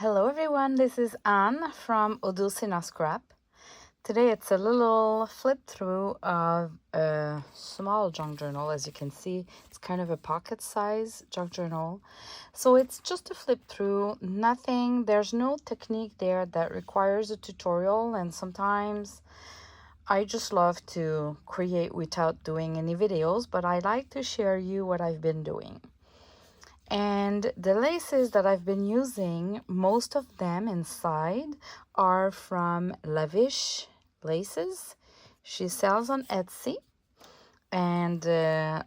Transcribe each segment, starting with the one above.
Hello everyone, this is Anne from Ödulcina Scrap. Today it's a little flip through of a small junk journal. As you can see, it's kind of a pocket size junk journal. So it's just a flip through, nothing, there's no technique there that requires a tutorial, and sometimes I just love to create without doing any videos, but I like to share you what I've been doing. And the laces that I've been using, most of them inside are from Lavish Laces. She sells on Etsy. And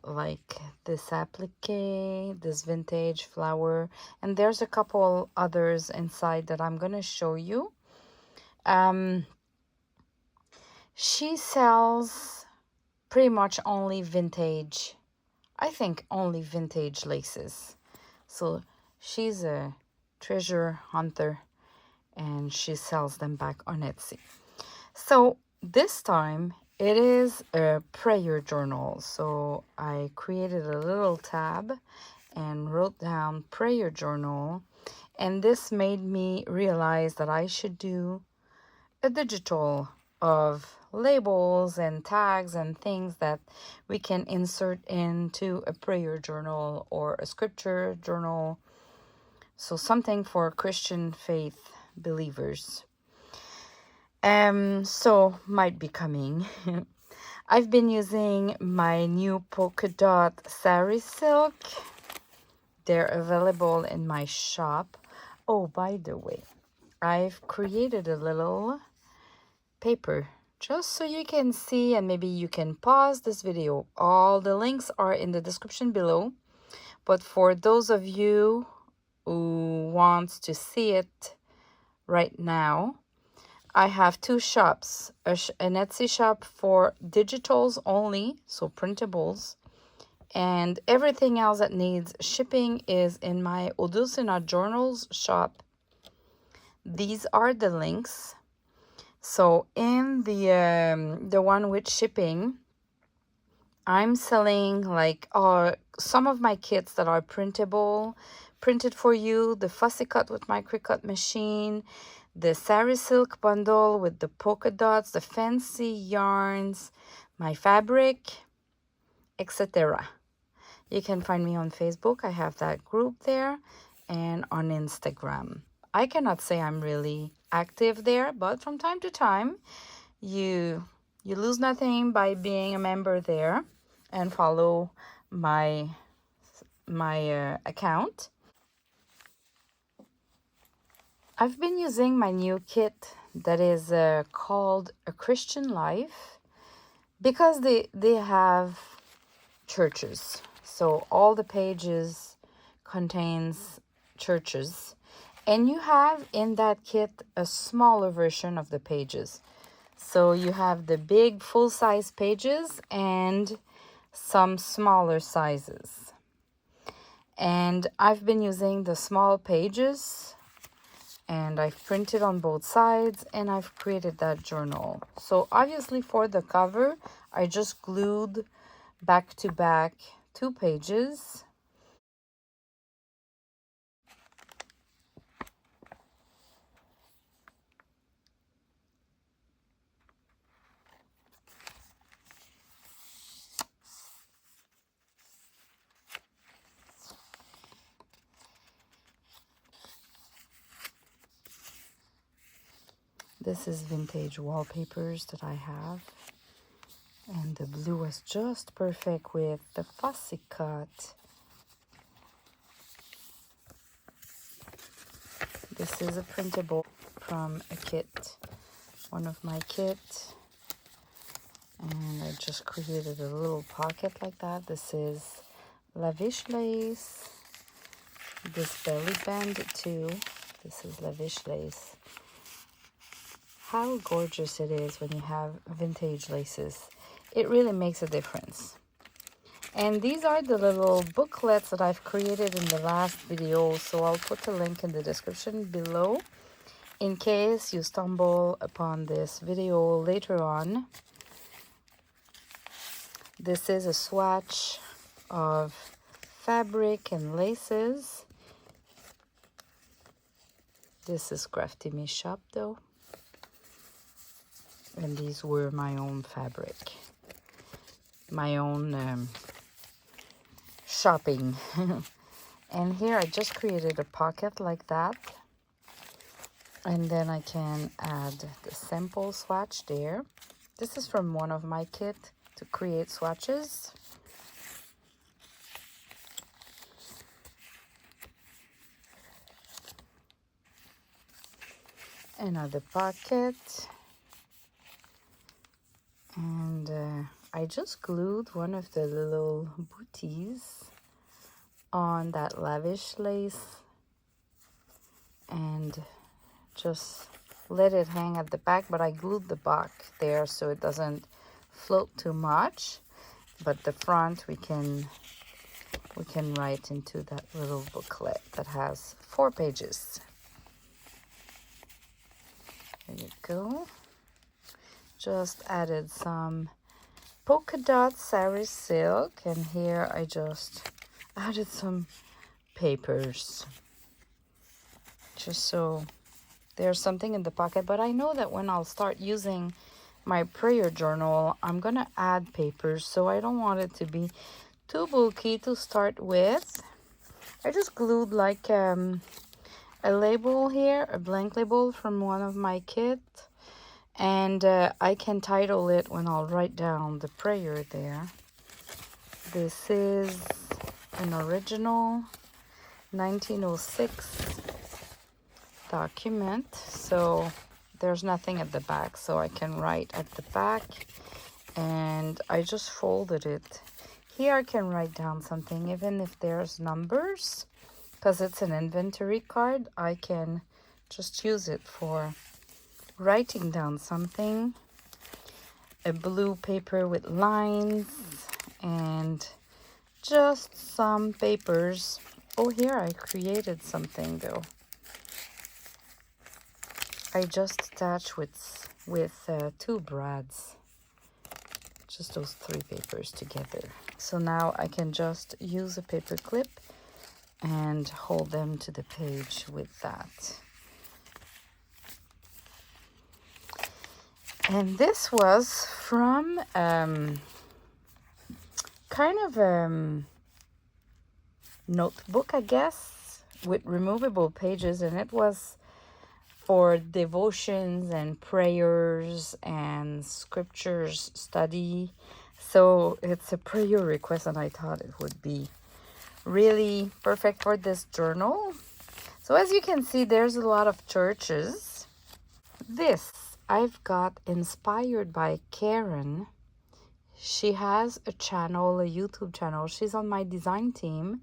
like this applique, this vintage flower, and there's a couple others inside that I'm gonna show you. She sells pretty much only vintage, I think only vintage laces. So she's a treasure hunter and she sells them back on Etsy. So this time it is a prayer journal. So I created a little tab and wrote down prayer journal. And this made me realize that I should do a digital of labels and tags and things that we can insert into a prayer journal or a scripture journal. So something for Christian faith believers. So might be coming. I've been using my new polka dot sari silk. They're available in my shop. Oh, by the way, I've created a little paper just so you can see, and maybe you can pause this video. All the links are in the description below, but for those of you who wants to see it right now, I have two shops, an Etsy shop for digitals only, so printables, and everything else that needs shipping is in my Odulcina journals shop. These are the links. So in the one with shipping, I'm selling like some of my kits that are printed for you, the fussy cut with micro cut machine, the sari silk bundle with the polka dots, the fancy yarns, my fabric, etc. You can find me on Facebook. I have that group there, and on Instagram. I cannot say I'm really active there, but from time to time, you lose nothing by being a member there and follow my account. I've been using my new kit that is called A Christian Life, because they have churches. So all the pages contains churches, and you have in that kit a smaller version of the pages. So you have the big full-size pages and some smaller sizes. And I've been using the small pages, and I've printed on both sides, and I've created that journal. So obviously for the cover, I just glued back to back 2 pages. This is vintage wallpapers that I have. And the blue was just perfect with the fussy cut. This is a printable from a kit, one of my kits. And I just created a little pocket like that. This is Lavish Lace. This belly band too. This is Lavish Lace. How gorgeous it is when you have vintage laces. It really makes a difference. And these are the little booklets that I've created in the last video, so I'll put a link in the description below in case you stumble upon this video later on. This is a swatch of fabric and laces. This is Crafty Me shop though. And these were my own fabric. My own shopping. And here I just created a pocket like that. And then I can add the simple swatch there. This is from one of my kits to create swatches. Another pocket. And I just glued one of the little booties on that lavish lace and just let it hang at the back, but I glued the back there so it doesn't float too much. But the front we can write into that little booklet that has 4 pages. There you go. Just added some polka dot sari silk, and here I just added some papers just so there's something in the pocket. But I know that when I'll start using my prayer journal, I'm gonna add papers, so I don't want it to be too bulky to start with. I just glued like a label here, a blank label from one of my kits. And I can title it when I'll write down the prayer there. This is an original 1906 document. So there's nothing at the back, so I can write at the back. And I just folded it. Here I can write down something, even if there's numbers. Because it's an inventory card, I can just use it for writing down something. A blue paper with lines and just some papers. Oh, here I created something though. I just attached with 2 brads, just those 3 papers together. So now I can just use a paper clip and hold them to the page with that. And this was from kind of notebook, I guess, with removable pages, and it was for devotions and prayers and scriptures study. So it's a prayer request, and I thought it would be really perfect for this journal. So as you can see, there's a lot of churches. This I've got inspired by Karen. She has a channel, a YouTube channel. She's on my design team,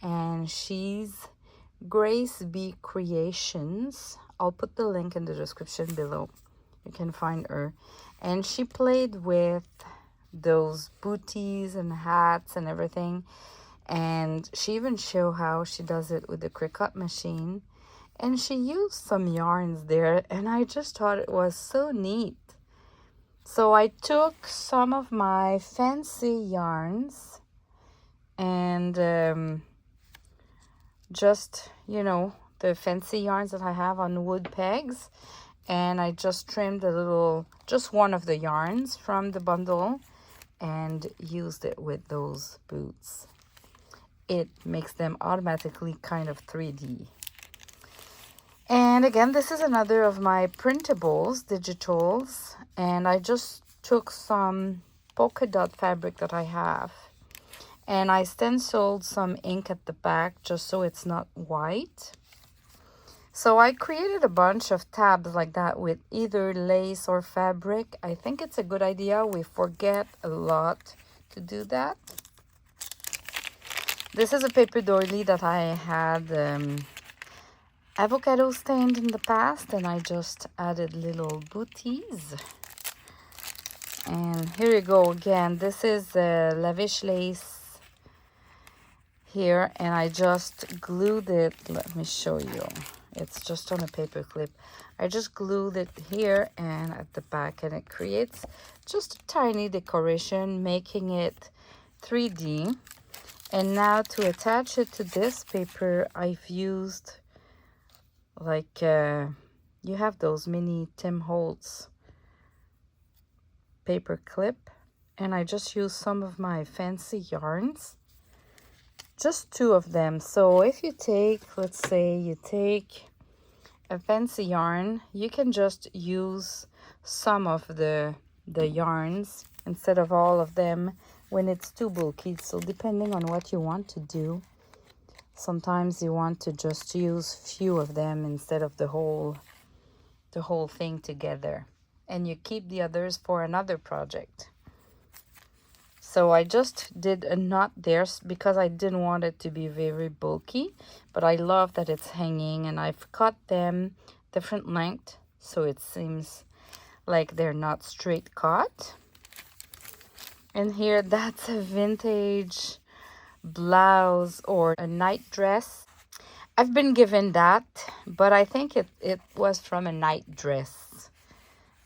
and she's GraceBeCreations. I'll put the link in the description below. You can find her. And she played with those booties and hats and everything. And she even showed how she does it with the cricut machine. And she used some yarns there, and I just thought it was so neat. So I took some of my fancy yarns and just, you know, the fancy yarns that I have on wood pegs, and I just trimmed just one of the yarns from the bundle and used it with those boots. It makes them automatically kind of 3D. And again, this is another of my printables, digitals, and I just took some polka dot fabric that I have, and I stenciled some ink at the back just so it's not white. So I created a bunch of tabs like that with either lace or fabric. I think it's a good idea. We forget a lot to do that. This is a paper doily that I had avocado stained in the past, and I just added little booties. And here you go again. This is a Lavish lace here, and I just glued it. Let me show you. It's just on a paper clip. I just glued it here and at the back, and it creates just a tiny decoration, making it 3D. And now to attach it to this paper, I've used like you have those mini Tim Holtz paper clip, and I just use some of my fancy yarns, just 2 of them. So if you take, let's say you take a fancy yarn, you can just use some of the yarns instead of all of them when it's too bulky. So depending on what you want to do, sometimes you want to just use few of them instead of the whole thing together, and you keep the others for another project. So I just did a knot there because I didn't want it to be very bulky, but I love that it's hanging, and I've cut them different length so it seems like they're not straight cut. And here, that's a vintage blouse or a night dress. I've been given that, but I think it was from a night dress.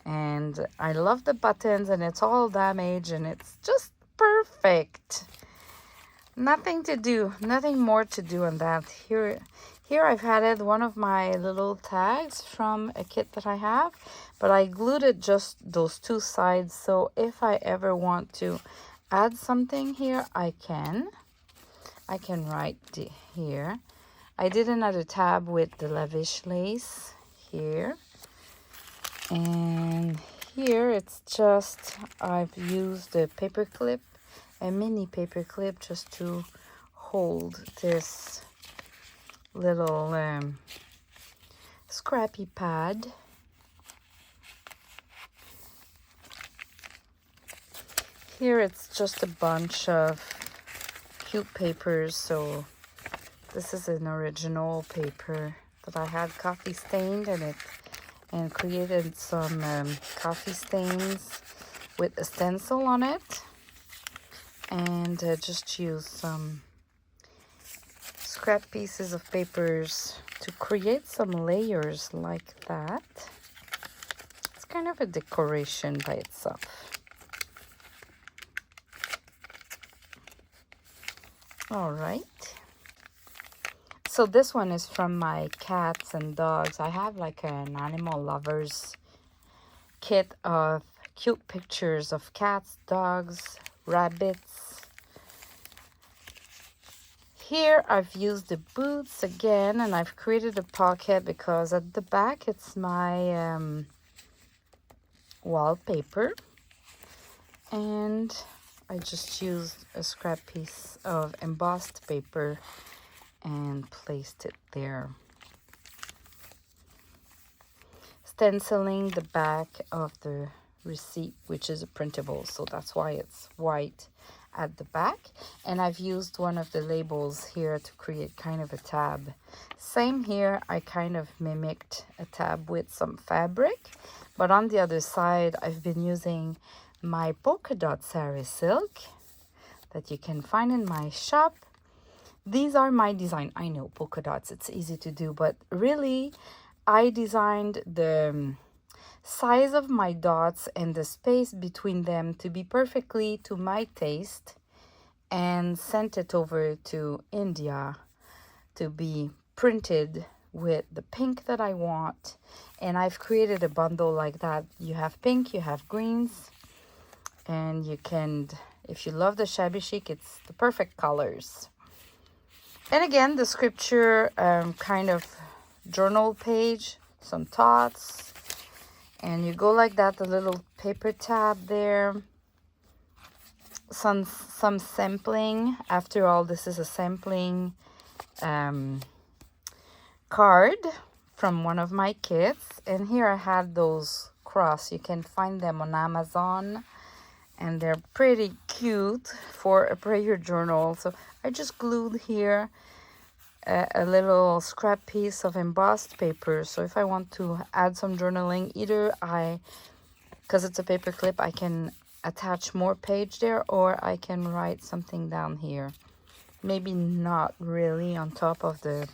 And I love the buttons, and it's all damaged, and it's just perfect. Nothing to do, nothing more to do on that. Here I've added one of my little tags from a kit that I have, but I glued it just those 2 sides. So if I ever want to add something here, I can write here. I did another tab with the Lavish Lace here. And here it's just, I've used a paper clip, a mini paper clip, just to hold this little scrappy pad. Here it's just a bunch of cute papers. So this is an original paper that I had coffee stained, and created some coffee stains with a stencil on it, and just use some scrap pieces of papers to create some layers like that. It's kind of a decoration by itself. All right. So this one is from my cats and dogs. I have like an animal lovers kit of cute pictures of cats, dogs, rabbits. Here I've used the boots again, and I've created a pocket because at the back it's my wallpaper, and I just used a scrap piece of embossed paper and placed it there. Stenciling the back of the receipt, which is a printable, so that's why it's white at the back. And I've used one of the labels here to create kind of a tab. Same here, I kind of mimicked a tab with some fabric, but on the other side I've been using my polka dot sari silk that you can find in my shop. These are my design. I know polka dots, it's easy to do, but really I designed the size of my dots and the space between them to be perfectly to my taste, and sent it over to India to be printed with the pink that I want. And I've created a bundle like that. You have pink, you have greens, and you can, if you love the shabby chic, it's the perfect colors. And again, the scripture kind of journal page, some thoughts, and you go like that, the little paper tab there, some sampling. After all, this is a sampling card from one of my kits. And here I had those cross. You can find them on Amazon, and they're pretty cute for a prayer journal. So I just glued here a little scrap piece of embossed paper. So if I want to add some journaling, either because it's a paper clip, I can attach more page there, or I can write something down here. Maybe not really on top of the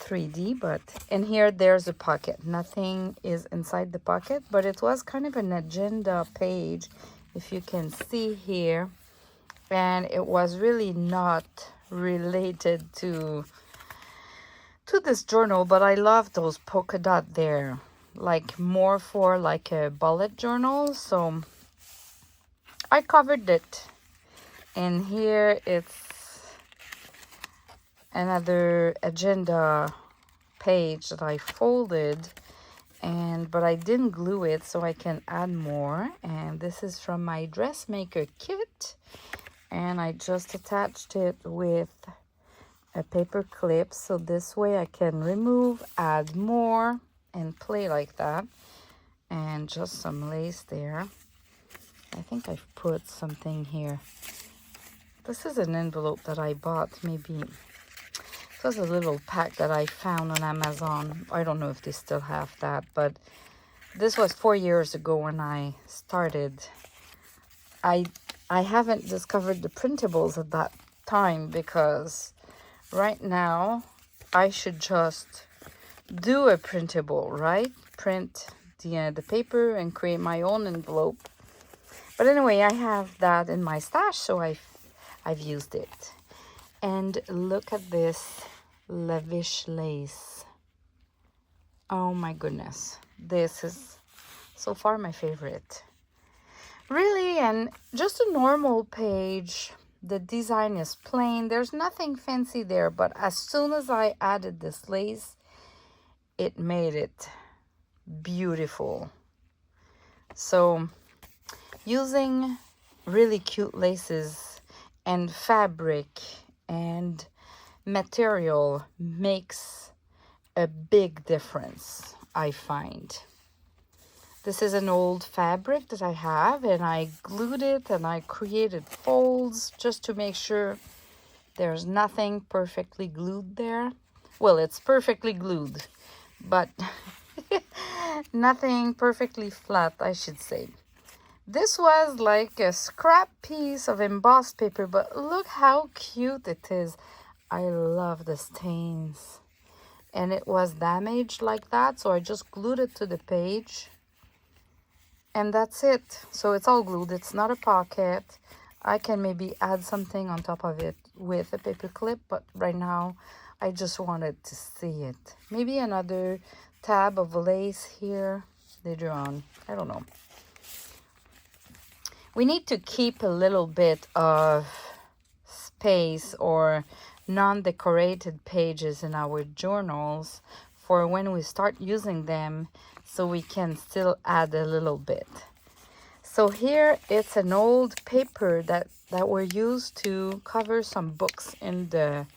3D, but in here there's a pocket. Nothing is inside the pocket, but it was kind of an agenda page, if you can see here, and it was really not related to to this journal, but I love those polka dot there, like more for like a bullet journal. So I covered it, and here it's another agenda page that I folded, but I didn't glue it, so I can add more. And this is from my dressmaker kit, and I just attached it with a paper clip, so this way I can remove, add more, and play like that. And just some lace there. I think I've put something here. This is an envelope that I bought, maybe it was a little pack that I found on Amazon. I don't know if they still have that, but this was 4 years ago when I started. I haven't discovered the printables at that time, because right now I should just do a printable, right? Print the paper and create my own envelope. But anyway, I have that in my stash, so I've used it. And look at this Lavish lace. Oh my goodness. This is so far my favorite. Really, and just a normal page. The design is plain. There's nothing fancy there, but as soon as I added this lace, it made it beautiful. So using really cute laces and fabric and material makes a big difference, I find. This is an old fabric that I have, and I glued it and I created folds just to make sure there's nothing perfectly glued there. Well, it's perfectly glued, but nothing perfectly flat, I should say. This was like a scrap piece of embossed paper, but look how cute it is. I love the stains. And it was damaged like that, so I just glued it to the page. And that's it. So it's all glued. It's not a pocket. I can maybe add something on top of it with a paper clip, but right now I just wanted to see it. Maybe another tab of lace here later on. I don't know. We need to keep a little bit of space or non-decorated pages in our journals for when we start using them, so we can still add a little bit. So here it's an old paper that were used to cover some books in the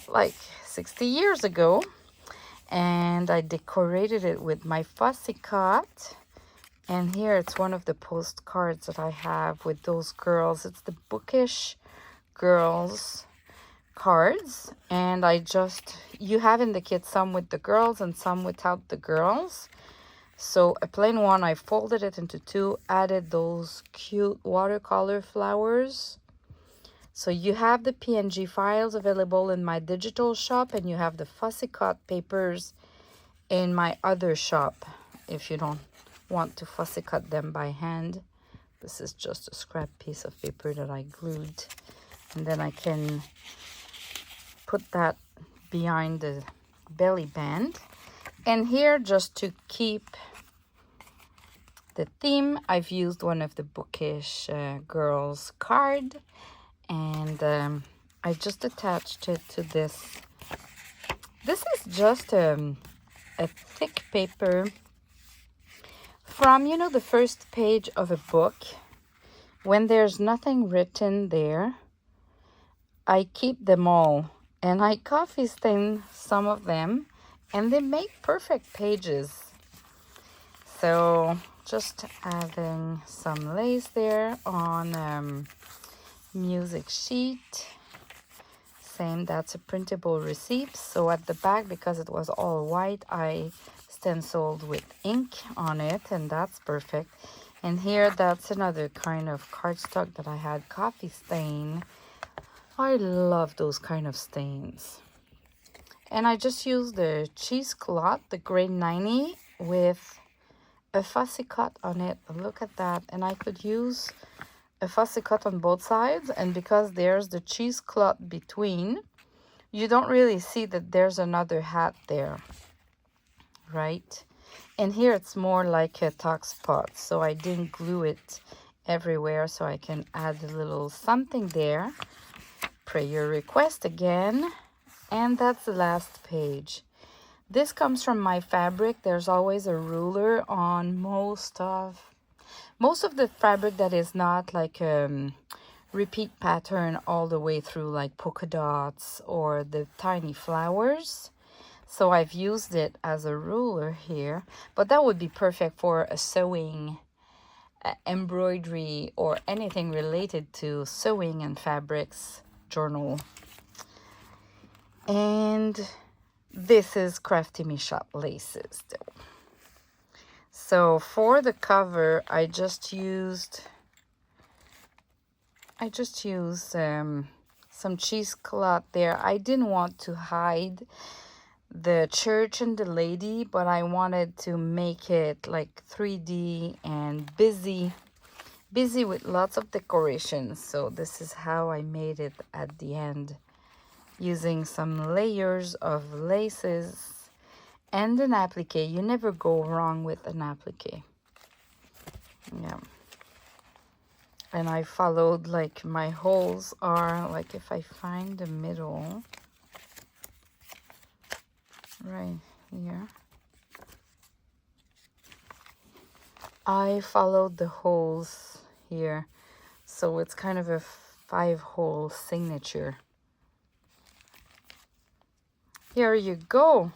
like 60 years ago, and I decorated it with my fussy cut. And here it's one of the postcards that I have with those girls. It's the Bookish girls cards, and you have in the kit some with the girls and some without the girls. So a plain one, I folded it into two, added those cute watercolor flowers. So you have the PNG files available in my digital shop, and you have the fussy cut papers in my other shop if you don't want to fussy cut them by hand. This is just a scrap piece of paper that I glued, and then I can put that behind the belly band. And here, just to keep the theme, I've used one of the Bookish girls card, and I just attached it to this. This is just a thick paper from, you know, the first page of a book. When there's nothing written there, I keep them all, and I coffee stain some of them, and they make perfect pages. So just adding some lace there on music sheet. Same, that's a printable receipt. So at the back, because it was all white, I stenciled with ink on it, and that's perfect. And here, that's another kind of cardstock that I had coffee stain. I love those kind of stains. And I just used the cheesecloth, the grade 90, with a fussy cut on it. Look at that. And I could use a fussy cut on both sides, and because there's the cheesecloth between, you don't really see that there's another hat there, right? And here it's more like a tuck spot, so I didn't glue it everywhere, so I can add a little something there. Prayer request again. And that's the last page. This comes from my fabric. There's always a ruler on most of the fabric that is not like repeat pattern all the way through, like polka dots or the tiny flowers. So I've used it as a ruler here, but that would be perfect for a sewing, embroidery, or anything related to sewing and fabrics journal. And this is Crafty Me Shop Laces though. So for the cover, I just used some cheesecloth there. I didn't want to hide the church and the lady, but I wanted to make it like 3D and busy with lots of decorations. So this is how I made it at the end, using some layers of laces and an applique. You never go wrong with an applique. Yeah. And I followed, like, my holes are, like, if I find the middle right here, I followed the holes here, so it's kind of a 5-hole signature. Here you go.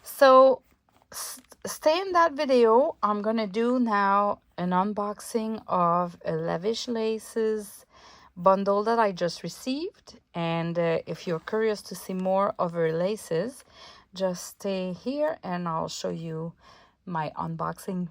So stay in that video. I'm gonna do now an unboxing of a Lavish Laces bundle that I just received. And if you're curious to see more of her laces, just stay here and I'll show you my unboxing.